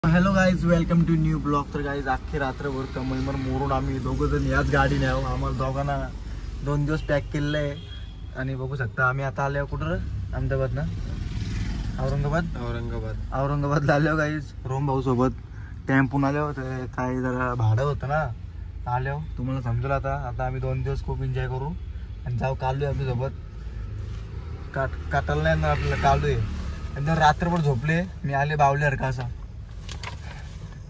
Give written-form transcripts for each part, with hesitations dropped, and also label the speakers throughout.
Speaker 1: Hello guys, welcome to new blog. तर guys अख्खी रात्रभर कमळमर मोरून आम्ही दोघं जण याच गाडीने आहो. आम्हाला दोघांना 2 दिवस पॅक केलेलं आहे. आणि बघू शकता आम्ही आता आलो कुठं, अहमदाबाद ना, औरंगाबादला आलो गाईज. रोम भाऊ सोबत टेम्पून आलो. तर काही जरा भाडं होतं ना, आलो तुम्हाला समजलं. आता आम्ही 2 दिवस खूप एन्जॉय करू आणि जाऊ. कालू आहे आपल्यासोबत, काटायला नाही ना आपल्याला, कालू आहे. आणि जर रात्रभर झोपले मी आले बावल्यासारखा असा.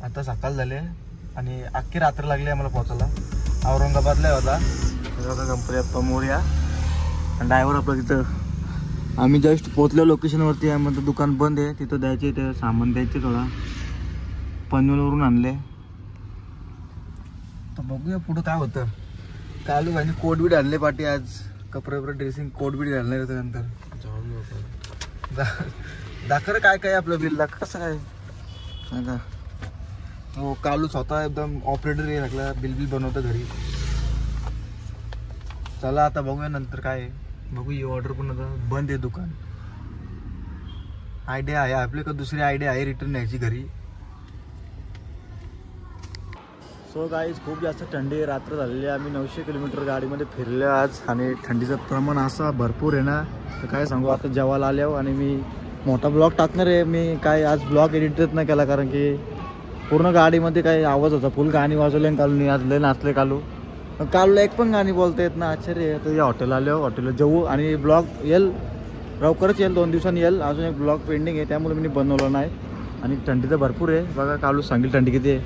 Speaker 1: आता सकाळ झाले आणि अख्खी रात्र लागली आम्हाला पोहोचायला. औरंगाबादला होता गणपती बाप्पा मोरया. आणि ड्रायव्हर आपलं तिथं. आम्ही जस्ट पोहोचलो लोकेशनवरती. आम्हाला दुकान बंद आहे, तिथं द्यायचे, ते सामान द्यायचे. थोडा पनवेलवरून आणले. तर बघूया पुढं काय होतं. कालू भाईने कोट बीट आणले पाठी आज. कपडे ड्रेसिंग कोट बीट घालणार होतं. नंतर दाखर काय काय आपलं बिल दाखर कसं काय सांगा. हो, कालू स्वतः एकदम ऑपरेटर आहे लागला, बिल बनवतं घरी. चला आता बघूया नंतर काय. बघू ही ऑर्डर पण आता बंद आहे दुकान. आयडिया आहे आपल्याकडे, दुसरी आयडिया आहे रिटर्न न्यायची घरी. सो गाईज खूप जास्त थंडी आहे, रात्र झालेली आहे. आम्ही 900 किलोमीटर गाडीमध्ये फिरलो आज. आणि थंडीचं प्रमाण असं भरपूर आहे ना, तर काय सांगू. आता जेवायला आल्यावर आणि मी मोठा ब्लॉग टाकणार आहे. मी काय आज ब्लॉग एडिटच नाही केला, कारण की पूर्ण गाडीमध्ये काही आवाज होता. फुल गाणी वाजवले कालूनी. आज लय नाचले कालूला एक पण गाणी बोलता येत ना, आश्चर्य. तर या हॉटेल आलो, हॉटेलला जाऊ आणि ब्लॉग येईल लवकरच, येईल 2 दिवसांनी येईल. अजून एक ब्लॉग पेंडिंग आहे, त्यामुळे मी बनवलं नाही. आणि थंडी तर भरपूर आहे बघा. कालू सांगेल थंडी किती आहे.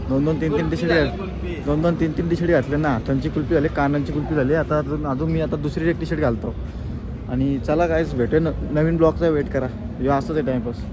Speaker 1: 2-2, 3-3 टी शर्ट 2-2, 3-3 टी शर्ट घातले ना. हातांची कुल्फी झाली, कानांची कुल्फी झाली. आता अजून मी आता दुसरी एक टी शर्ट घालतो. आणि चला काहीच भेटूया नवीन ब्लॉगचा वेट करा. हे असंच आहे टाइमपास.